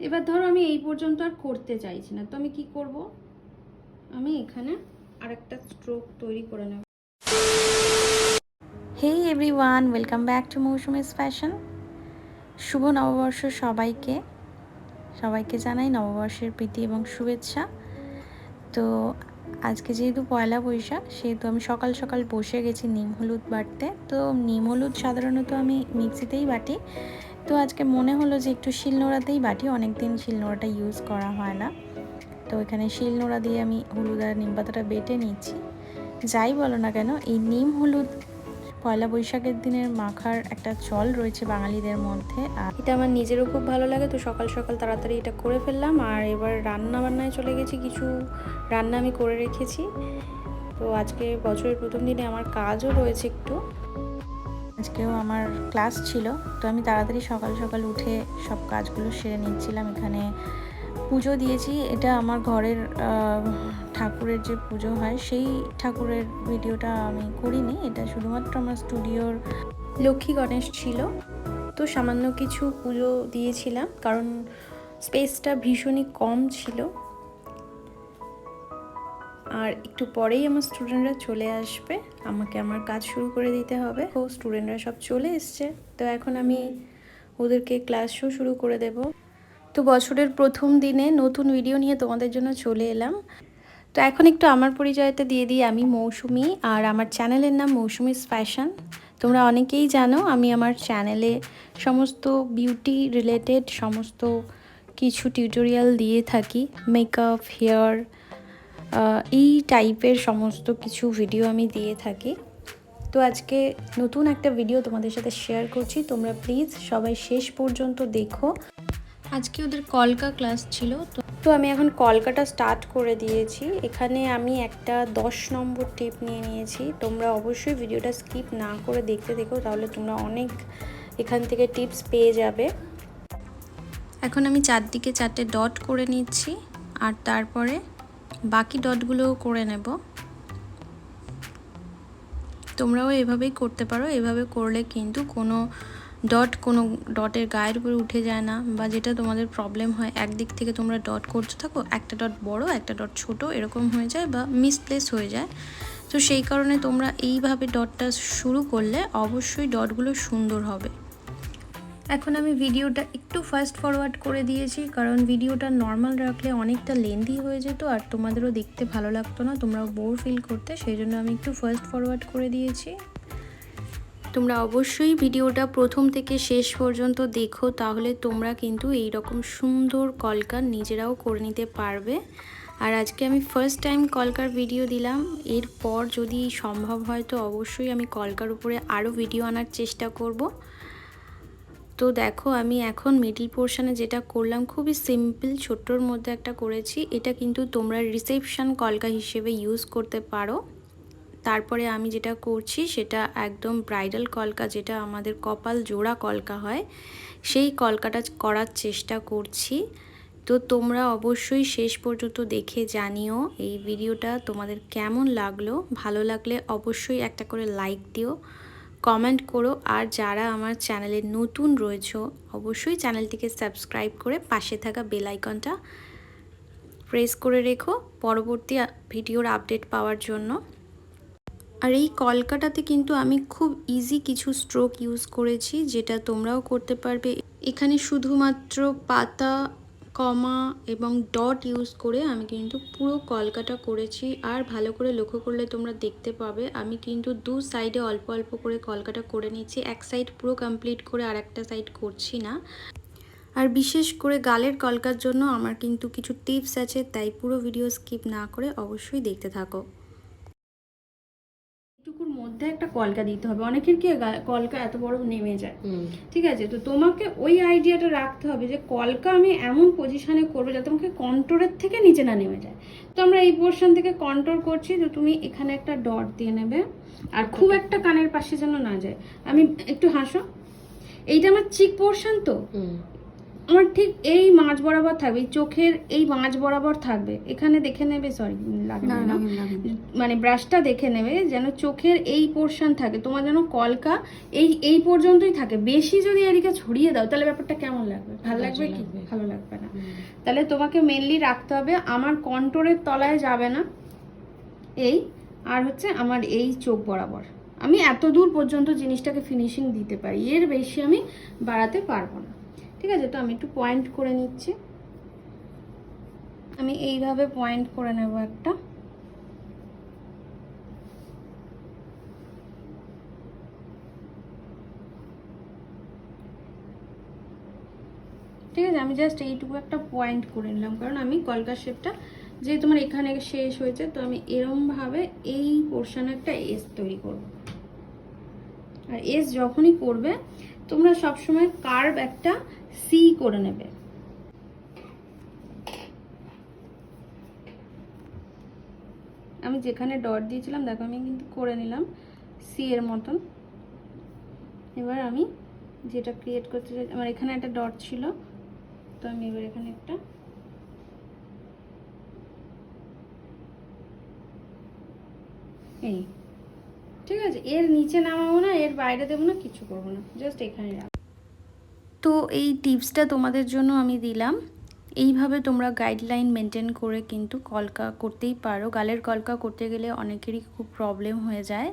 এবার ধরো আমি এই পর্যন্ত আর করতে চাইছি না, তো আমি কি করব, আমি এখানে আরেকটা স্ট্রোক তৈরি করে নেব। Hey everyone, welcome back to Mousumi's fashion. শুভ নববর্ষ সবাইকে জানাই নববর্ষের প্রীতি এবং শুভেচ্ছা। তো আজকে যেহেতু পয়লা বৈশাখ, সেহেতু আমি সকাল সকাল বসে গেছি নিম হলুদ বাটতে। তো নিম হলুদ সাধারণত আমি মিক্সিতেই বাটি, তো আজকে মনে হলো যে একটু শিলনোড়াতেই বাটি, অনেক দিন শিলনোড়াটা ইউজ করা হয় না। তো এখানে শিলনোড়া দিয়ে আমি হলুদ আর নিম পাতাটা বেটে নিচ্ছি। যাই বলো না কেন, এই নিম হলুদ পয়লা বৈশাখের দিনের মাখার একটা চল রয়েছে বাঙালিদের মধ্যে, আর এটা আমার নিজেরও খুব ভালো লাগে। তো সকাল সকাল তাড়াতাড়ি এটা করে ফেললাম, আর এবার রান্না বান্নায় চলে গেছি। কিছু রান্না আমি করে রেখেছি। তো আজকে বছরের প্রথম দিনে আমার কাজও রয়েছে একটু, আজকেও আমার ক্লাস ছিল। তো আমি তাড়াতাড়ি সকাল সকাল উঠে সব কাজগুলো সেরে নিচ্ছিলাম। এখানে পুজো দিয়েছি, এটা আমার ঘরের ঠাকুরের যে পুজো হয় সেই ঠাকুরের ভিডিওটা আমি করিনি, এটা শুধুমাত্র আমার স্টুডিওর লক্ষ্মী গণেশ ছিল। তো সামান্য কিছু পুজো দিয়েছিলাম, কারণ স্পেসটা ভীষণই কম ছিল। আর একটু পরেই আমার স্টুডেন্টরা চলে আসবে, আমাকে আমার কাজ শুরু করে দিতে হবে। ও স্টুডেন্টরা সব চলে এসছে, তো এখন আমি ওদেরকে ক্লাসও শুরু করে দেব। তো বছরের প্রথম দিনে নতুন ভিডিও নিয়ে তোমাদের জন্য চলে এলাম। তো এখন একটু আমার পরিচয়টা দিয়ে দিই। আমি মৌসুমি, আর আমার চ্যানেলের নাম মৌসুমিস ফ্যাশন। তোমরা অনেকেই জানো আমি আমার চ্যানেলে সমস্ত বিউটি রিলেটেড সমস্ত কিছু টিউটোরিয়াল দিয়ে থাকি, মেকআপ, হেয়ার, এই টাইপের সমস্ত কিছু ভিডিও আমি দিয়ে থাকি। তো আজকে নতুন একটা ভিডিও তোমাদের সাথে শেয়ার করছি, তোমরা প্লিজ সবাই শেষ পর্যন্ত দেখো। আজকে ওদের কলকা ক্লাস ছিল, তো আমি এখন কলকাটা স্টার্ট করে দিয়েছি। এখানে আমি একটা 10 নম্বর টিপ নিয়ে নিয়েছি। তোমরা অবশ্যই ভিডিওটা স্কিপ না করে দেখতে দেখো, তাহলে তোমরা অনেক এখান থেকে টিপস পেয়ে যাবে। এখন আমি চারদিকে 4টে ডট করে নিচ্ছি, আর তারপরে বাকি ডটগুলোও করে নেব। তোমরাও এভাবেই করতে পারো, এভাবে করলে কিন্তু কোনো ডটের গায়ের উপরে উঠে যায় না, বা যেটা তোমাদের প্রবলেম হয় একদিক থেকে তোমরা ডট করতে থাকো, একটা ডট বড় একটা ডট ছোট এরকম হয়ে যায় বা মিসপ্লেস হয়ে যায়। তো সেই কারণে তোমরা এইভাবে ডটটা শুরু করলে অবশ্যই ডটগুলো সুন্দর হবে। এখন আমি ভিডিওটা একটু ফাস্ট ফরওয়ার্ড করে দিয়েছি, কারণ ভিডিওটা নর্মাল রাখলে অনেকটা লেন্দি হয়ে যেত আর তোমাদেরও দেখতে ভালো লাগতো না, তোমরাও বোর ফিল করতে, সেই জন্য আমি একটু ফাস্ট ফরওয়ার্ড করে দিয়েছি। তোমরা অবশ্যই ভিডিওটা প্রথম থেকে শেষ পর্যন্ত দেখো, তাহলে তোমরা কিন্তু এই রকম সুন্দর কলকা নিজেরাও করে নিতে পারবে। আর আজকে আমি ফার্স্ট টাইম কলকার ভিডিও দিলাম, এরপর যদি সম্ভব হয় তো অবশ্যই আমি কলকার উপরে আরও ভিডিও আনার চেষ্টা করব। তো দেখো আমি এখন মিডল পোর্শনে যেটা করলাম খুবই সিম্পল ছোট্টর মধ্যে একটা করেছি, এটা কিন্তু তোমরা রিসেপশন কলকা হিসেবে ইউজ করতে পারো। তারপরে আমি যেটা করছি সেটা একদম ব্রাইডাল কলকা, যেটা আমাদের কপাল জোড়া কলকা হয়, সেই কলকাটা করার চেষ্টা করছি। তো তোমরা অবশ্যই শেষ পর্যন্ত দেখে জানিও এই ভিডিওটা তোমাদের কেমন লাগলো। ভালো লাগলে অবশ্যই একটা করে লাইক দিও, কমেন্ট করো, আর যারা আমার চ্যানেলে নতুন রয়েছো অবশ্যই চ্যানেলটিকে সাবস্ক্রাইব করে পাশে থাকা বেল আইকনটা প্রেস করে রেখো পরবর্তী ভিডিওর আপডেট পাওয়ার জন্য। আর এই কলকাটাতে কিন্তু আমি খুব ইজি কিছু স্ট্রোক ইউজ করেছি, যেটা তোমরাও করতে পারবে। এখানে শুধুমাত্র পাতা, কমা এবং ডট ইউজ করে আমি কিন্তু পুরো কলকাটা করেছি। আর ভালো করে লক্ষ্য করলে তোমরা দেখতে পাবে আমি কিন্তু দু সাইডে অল্প অল্প করে কলকাটা করে নিচ্ছি, এক সাইড পুরো কমপ্লিট করে আর একটা সাইড করছি না। আর বিশেষ করে গালের কলকার জন্য আমার কিন্তু কিছু টিপস আছে, তাই পুরো ভিডিও স্কিপ না করে অবশ্যই দেখতে থাকো। টুকুর মধ্যে একটা কলকা দিতে হবে, অনেকের কি কলকা এত বড় নেমে যায়, ঠিক আছে? তো তোমাকে ওই আইডিয়াটা রাখতে হবে যে কলকা আমি এমন পজিশনে করবো যাতে তোমাকে কন্ট্রোরের থেকে নিচে না নেমে যায়। তো আমরা এই পোর্শন থেকে কন্ট্রোল করছি, তো তুমি এখানে একটা ডট দিয়ে নেবে, আর খুব একটা কানের পাশে যেন না যায়। আমি একটু হাসো, এইটা আমার চিক পোর্শন, তো আমার ঠিক এই মাঝ বরাবর থাকবে, এই চোখের এই মাঝ বরাবর থাকবে, এখানে দেখে নেবে, সরি লাগবে না, মানে ব্রাশটা দেখে নেবে যেন চোখের এই পোর্শন থাকে তোমার, যেন কলকা এই পর্যন্তই থাকে। বেশি যদি এদিকে ছড়িয়ে দাও তাহলে ব্যাপারটা কেমন লাগবে, ভালো লাগবে কি? ভালো লাগবে না। তাহলে তোমাকে মেনলি রাখতে হবে আমার কন্ট্রোলের তলায় যাবে না এই, আর হচ্ছে আমার এই চোখ বরাবর। আমি এত দূর পর্যন্ত জিনিসটাকে ফিনিশিং দিতে পারি, এর বেশি আমি বাড়াতে পারবো না। ঠিক আছে, তো আমি একটু পয়েন্ট করে নিচ্ছি। আমি এইভাবে পয়েন্ট করে নেব একটা। ঠিক আছে, আমি জাস্ট এইটুকু একটা পয়েন্ট করে নিলাম, কারণ আমি কলকা শেপটা যে তোমার এখানে শেষ হয়েছে, তো আমি এরমভাবে এই পোর্শনে একটা এস তৈরি করব। আর এস যখনই করবে তোমরা সবসময় কার্ভ একটা সি করে নেবে। আমি যেখানে ডট দিয়েছিলাম দেখো আমি কিন্তু করে নিলাম সি এর মতন। এবার আমি যেটা ক্রিয়েট করতে চাই, আমার এখানে একটা ডট ছিল, তো আমি এবার এখানে একটা এই, ঠিক আছে, এর নিচে নামাবো না, এর বাইরে দেবো না, কিছু করবো না, জাস্ট এখানে রাখবো। তো এই টিপসটা তোমাদের জন্য আমি দিলাম। এইভাবে তোমরা গাইডলাইন মেনটেন করে কিন্তু কলকা করতেই পারো। গালের কলকা করতে গেলে অনেকেরই খুব প্রবলেম হয়ে যায়,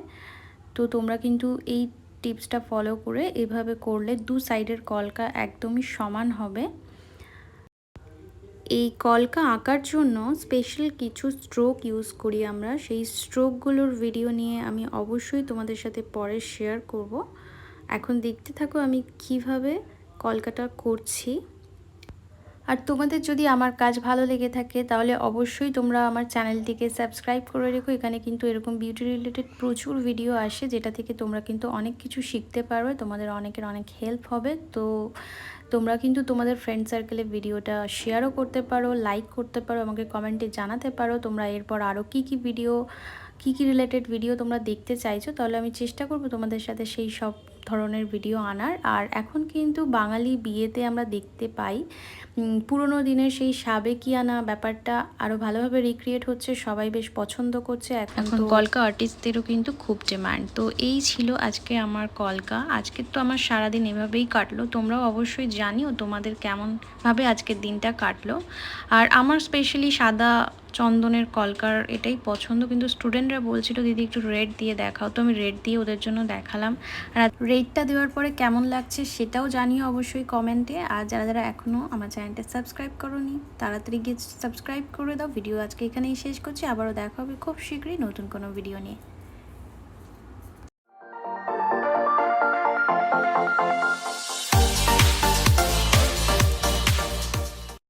তো তোমরা কিন্তু এই টিপসটা ফলো করে এভাবে করলে দু সাইডের কলকা একদমই সমান হবে। এই কলকা আঁকার জন্য স্পেশাল কিছু স্ট্রোক ইউজ করি আমরা, সেই স্ট্রোকগুলোর ভিডিও নিয়ে আমি অবশ্যই তোমাদের সাথে পরে শেয়ার করব। এখন দেখতে থাকো আমি কিভাবে কলকাটা করছি। আর তোমাদের যদি আমার কাজ ভালো লেগে থাকে তাহলে অবশ্যই তোমরা আমার চ্যানেলটিকে সাবস্ক্রাইব করে রেখো। এখানে কিন্তু এরকম বিউটি রিলেটেড প্রচুর ভিডিও আসে, যেটা থেকে তোমরা কিন্তু অনেক কিছু শিখতে পারবে, তোমাদের অনেকের অনেক হেল্প হবে। তো তোমরা কিন্তু তোমাদের ফ্রেন্ড সার্কেলে ভিডিওটা শেয়ারও করতে পারো, লাইক করতে পারো, আমাকে কমেন্টে জানাতে পারো তোমরা এরপর আরও কী কী রিলেটেড ভিডিও তোমরা দেখতে চাইছো, তাহলে আমি চেষ্টা করব তোমাদের সাথে সেই সব ধরনের ভিডিও আনার। আর এখন কিন্তু বাঙালি বিয়েতে আমরা দেখতে পাই পুরোনো দিনের সেই সাবেকিয়ানা ব্যাপারটা আরও ভালোভাবে রিক্রিয়েট হচ্ছে, সবাই বেশ পছন্দ করছে। এখন কলকা আর্টিস্টদেরও কিন্তু খুব ডিমান্ড। তো এই ছিল আজকে আমার কলকা। আজকে তো আমার সারাদিন এভাবেই কাটলো, তোমরাও অবশ্যই জানিও তোমাদের কেমনভাবে আজকের দিনটা কাটলো। আর আমার স্পেশালি সাদা চন্দনের কলকার এটাই পছন্দ, কিন্তু স্টুডেন্টরা বলছিল দিদি একটু রেড দিয়ে দেখাও, তো আমি রেড দিয়ে ওদের জন্য দেখালাম। আর রেডটা দেওয়ার পরে কেমন লাগছে সেটাও জানিও অবশ্যই কমেন্টে। আর যারা যারা এখনও আমার চ্যানেলটা সাবস্ক্রাইব করোনি তাড়াতাড়ি গিয়ে সাবস্ক্রাইব করে দাও। ভিডিও আজকে এখানেই শেষ করছি, আবারও দেখা হবে খুব শীঘ্রই নতুন কোনো ভিডিও নিয়ে।